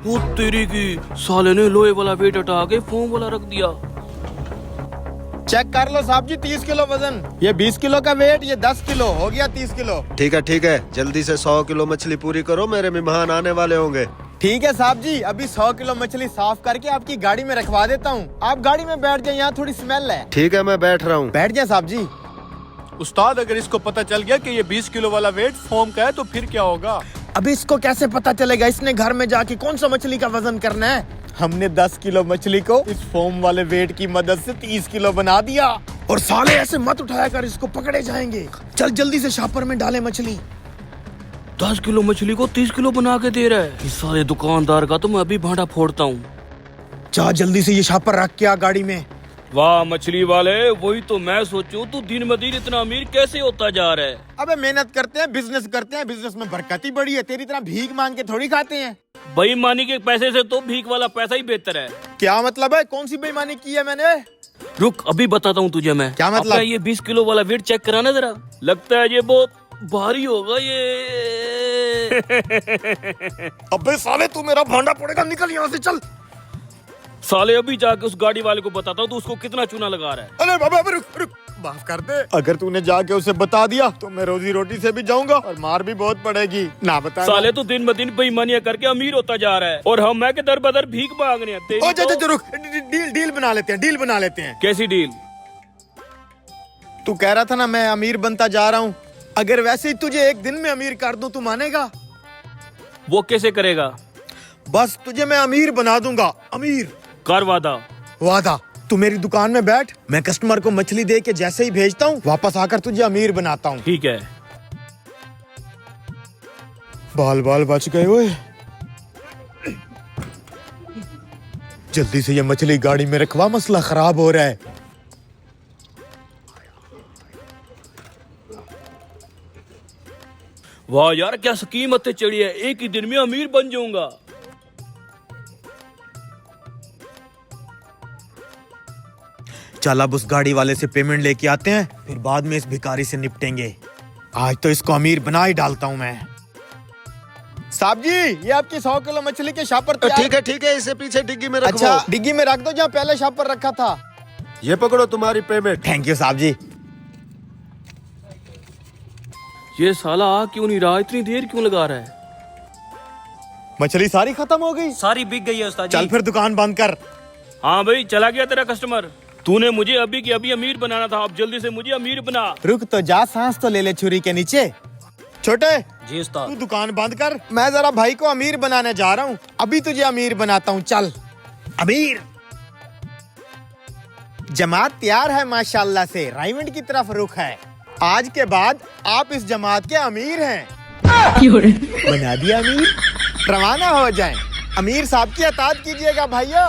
वो तेरी की साले ने लोहे वाला वेट हटा के फोम वाला रख दिया। चेक कर लो साहब जी, 30 किलो वजन, ये 20 किलो का वेट, ये 10 किलो हो गया 30 किलो। ठीक है, जल्दी से 100 किलो मछली पूरी करो, मेरे मेहमान आने वाले होंगे। ठीक है साहब जी, अभी 100 किलो मछली साफ करके आपकी गाड़ी में रखवा देता हूँ। आप गाड़ी में बैठ जाए, यहाँ थोड़ी स्मेल है। ठीक है, मैं बैठ रहा हूँ। बैठ जाए साहब जी। उस्ताद, अगर इसको पता चल गया कि ये 20 किलो वाला वेट फोम का है तो फिर क्या होगा? अभी इसको कैसे पता चलेगा? इसने घर में जाके कौन सा मछली का वजन करना है। हमने 10 किलो मछली को इस फोम वाले वेट की मदद से 30 किलो बना दिया। और साले ऐसे मत उठाया कर, इसको पकड़े जाएंगे। चल जल्दी से शापर में डाले मछली। 10 किलो मछली को 30 किलो बना के दे रहा है। इस सारे दुकानदार का तो मैं अभी भांडा फोड़ता हूँ। जा जल्दी से ये शापर रख के आ गाड़ी में। वाह मछली वाले, वही तो मैं सोचूं तू दिन ब दिन इतना अमीर कैसे होता जा रहा है। अबे मेहनत करते हैं, बिजनेस करते हैं, बिजनेस में बरकत ही बड़ी है। तेरी तरह भीख मांग के थोड़ी खाते हैं। बेईमानी के पैसे से तो भीख वाला पैसा ही बेहतर है। क्या मतलब है? कौन सी बेईमानी की है मैंने? रुक अभी बताता हूँ तुझे मैं। क्या मतलब? अपना ये 20 किलो वाला वेट चेक कराना जरा। लगता है ये बहुत भारी होगा ये। अबे साले तू मेरा भांडा फोड़ेगा, निकल यहाँ से चल। साले अभी जाके उस गाड़ी वाले को बताता हूँ तो उसको कितना चूना लगा रहा है। अरे बाबा रुक रुक, माफ कर दे। अगर तूने जाके उसे बता दिया तो मैं रोजी रोटी से भी जाऊंगा और मार भी बहुत पड़ेगी। ना बता साले तो दिन ब दिन बेईमानियां करके अमीर होता जा रहा है और हम मैं के दर बदर भीख मांगने हैं। तेरी तो- रुक, डील बना लेते हैं, डील बना लेते हैं। कैसी डील? तू कह रहा था ना मैं अमीर बनता जा रहा हूँ, अगर वैसे ही तुझे एक दिन में अमीर कर दूं, तू मानेगा? वो कैसे करेगा? बस तुझे मैं अमीर बना दूंगा, अमीर। कर वादा। वादा? तू मेरी दुकान में बैठ, मैं कस्टमर को मछली दे के जैसे ही भेजता हूँ वापस आकर तुझे अमीर बनाता हूँ। ठीक है। बाल बाल बच गए ओए। जल्दी से ये मछली गाड़ी में रखवा, मसला खराब हो रहा है। वाह यार क्या कीमत चढ़ी है, एक ही दिन में अमीर बन जाऊंगा। चल अब उस गाड़ी वाले से पेमेंट लेके आते हैं, फिर बाद में इस भिखारी से निपटेंगे। आज तो इसको अमीर बना ही डालता हूँ मैं। साहब जी, ये आपकी 100 किलो मछली के शापर तैयार। ठीक है, इसे पीछे डिग्गी में रखो। अच्छा डिग्गी में रख दो जहाँ पहले शापर रखा था। ये पकड़ो तुम्हारी पेमेंट। थैंक यू साहब जी। ये साला आ क्यों नहीं रहा, इतनी देर क्यों लगा रहा है? मछली सारी खत्म हो गई? सारी बिक गई है उस्ताद जी। चल फिर दुकान बंद कर। हाँ भाई, चला गया तेरा कस्टमर। तूने मुझे अभी की अभी अमीर बनाना था, अब जल्दी से मुझे अमीर बना। रुक तो जा, सांस तो ले ले छुरी के नीचे। छोटे जी उस्ताद। तू दुकान बंद कर, मैं जरा भाई को अमीर बनाने जा रहा हूँ। अभी तुझे अमीर बनाता हूँ, चल। अमीर जमात तैयार है माशाल्लाह से, राइवंड की तरफ रुख है। आज के बाद आप इस जमात के अमीर हैं। बना दिया अमीर, रवाना हो जाएं। अमीर साहब की अतात कीजिएगा भाइयों।